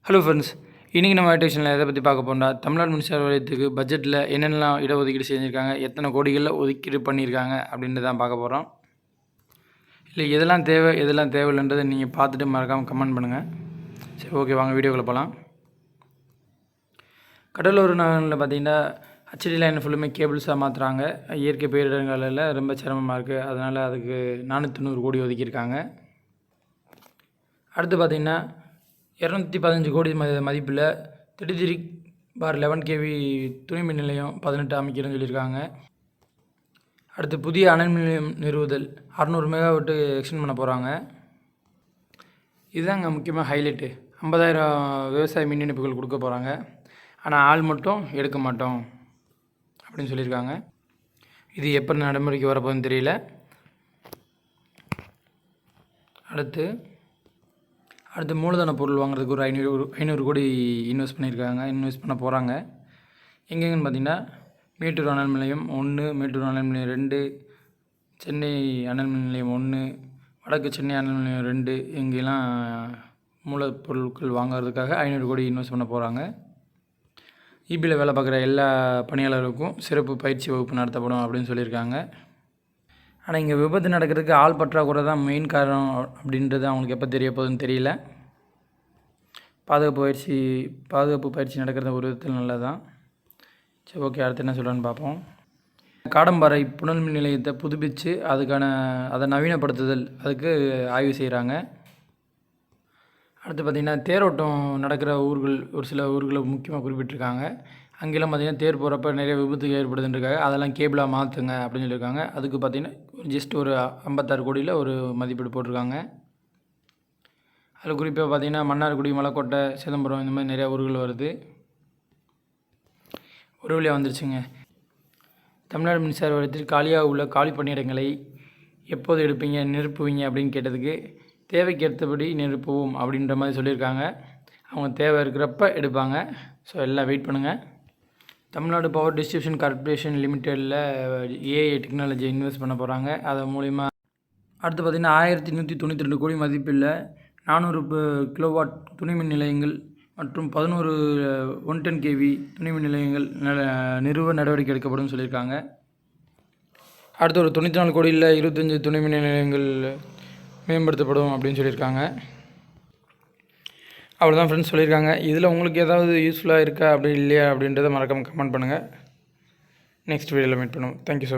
Hello friends, இன்றைக்கி நம்ம ஆட்டேஷனில் எதை பற்றி பார்க்க போனால் தமிழ்நாடு மின்சார வாரியத்துக்கு பட்ஜெட்டில் என்னென்னலாம் இடஒதுக்கீடு செஞ்சுருக்காங்க, எத்தனை கோடிகளில் ஒதுக்கீடு பண்ணியிருக்காங்க அப்படின்ட்டு தான் பார்க்க போகிறோம். இல்லை எதெல்லாம் தேவை எதெல்லாம் தேவையில்லைன்றதை நீங்கள் பார்த்துட்டு மறக்காமல் கமெண்ட் பண்ணுங்கள். சரி, ஓகே, வாங்க வீடியோக்குள்ளே போகலாம். கடலூர் நகரில் பார்த்திங்கன்னா ஹெச்டி லைன் ஃபுல்லுமே கேபிள்ஸாக மாற்றுறாங்க. இயற்கை பேரிடங்களில் ரொம்ப சிரமமாக இருக்குது. அதனால் அதுக்கு 490 கோடி ஒதுக்கியிருக்காங்க. அடுத்து பார்த்திங்கன்னா 215 கோடி மதிப்பில் 33/11 kV துணை மின் நிலையம் 18 அமைக்கிறேன்னு சொல்லியிருக்காங்க. அடுத்து புதிய அனல் மின் நிலையம் நிறுவுதல் 600 மெகாவாட்டு எக்ஸ்டெண்ட் பண்ண போகிறாங்க. இதுதாங்க முக்கியமாக ஹைலைட்டு. 50,000 விவசாய மின் இணைப்புகள் கொடுக்க போகிறாங்க. ஆனால் ஆள் மட்டும் எடுக்க மாட்டோம் அப்படின்னு சொல்லியிருக்காங்க. இது எப்போ நடைமுறைக்கு வரப்போகுதுன்னு தெரியல. அடுத்து மூலதன பொருள் வாங்குறதுக்கு ஒரு 500 கோடி இன்வெஸ்ட் பண்ண போகிறாங்க. எங்கெங்கன்னு பார்த்திங்கன்னா மேட்டூர் அனல் மின் நிலையம் 1, மேட்டூர் அனல் மின் நிலையம் 2, சென்னை அனல் மின் நிலையம் 1, வடக்கு சென்னை அனல் மின் நிலையம் 2, இங்கெல்லாம் மூலப்பொருட்கள் வாங்குறதுக்காக 500 கோடி இன்வெஸ்ட் பண்ண போகிறாங்க. இபியில் வேலை பார்க்குற எல்லா பணியாளர்களுக்கும் சிறப்பு பயிற்சி வகுப்பு நடத்தப்படும் அப்படின்னு சொல்லியிருக்காங்க. ஆனால் இங்கே விபத்து நடக்கிறதுக்கு ஆள் பற்றாக்குறை தான் மெயின் காரணம் அப்படின்றது அவங்களுக்கு எப்போ தெரிய போகுதுன்னு தெரியல. பாதுகாப்பு பயிற்சி நடக்கிறது ஒரு விதத்தில் நல்லது தான். சரி, ஓகே, அடுத்து என்ன சொல்கிறேன்னு பார்ப்போம். காடம்பாறை புனல் மின் நிலையத்தை புதுப்பித்து அதை நவீனப்படுத்துதல் அதுக்கு ஆய்வு செய்கிறாங்க. அடுத்து பார்த்திங்கன்னா தேரோட்டம் நடக்கிற ஊர்கள் ஒரு சில ஊர்களை முக்கியமாக குறிப்பிட்டிருக்காங்க. அங்கெல்லாம் பார்த்திங்கன்னா தேர் போகிறப்ப நிறைய விபத்துகள் ஏற்படுதுன்றக்காக அதெல்லாம் கேபிளாக மாற்றுங்க அப்படின்னு சொல்லியிருக்காங்க. அதுக்கு பார்த்திங்கன்னா ஜஸ்ட் ஒரு 56 கோடியில் ஒரு மதிப்பீடு போட்டிருக்காங்க. அதில் குறிப்பாக பார்த்திங்கன்னா மன்னார்குடி, மலைக்கோட்டை, சிதம்பரம் இந்த மாதிரி நிறையா ஊர்கள் வருது. ஒரு வழியாக வந்துருச்சுங்க. தமிழ்நாடு மின்சார வாரியத்தில் காலியாக உள்ள காலி பணியிடங்களை எப்போது நிரப்புவீங்க அப்படின்னு கேட்டதுக்கு தேவைக்கேற்றபடி நிரப்புவோம் அப்படின்ற மாதிரி சொல்லியிருக்காங்க. அவங்க தேவை இருக்கிறப்ப எடுப்பாங்க. ஸோ எல்லாம் வெயிட் பண்ணுங்கள். தமிழ்நாடு பவர் டிஸ்ட்ரிபியூஷன் கார்ப்பரேஷன் லிமிட்டடில் ஏஐ டெக்னாலஜி இன்வெஸ்ட் பண்ண போகிறாங்க. அது மூலிமா அடுத்து பார்த்திங்கன்னா 1192 கோடி மதிப்பில் 400 கிலோவாட் துணை மின் நிலையங்கள் மற்றும் 11 110 kV துணை மின் நிலையங்கள் நிறுவ நடவடிக்கை எடுக்கப்படும் சொல்லியிருக்காங்க. அடுத்து ஒரு 94 கோடியில் 25 துணை மின் நிலையங்கள் மேம்படுத்தப்படும் அப்படின்னு சொல்லியிருக்காங்க. அவ்வளோதான் ஃப்ரெண்ட்ஸ் சொல்லியிருக்காங்க. இதில் உங்களுக்கு ஏதாவது யூஸ்ஃபுல்லாக இருக்கா அப்படி இல்லையா அப்படின்றத மறக்காமல் கமெண்ட் பண்ணுங்கள். நெக்ஸ்ட் வீடியோவில் மீட் பண்ணுவோம். Thank you so much.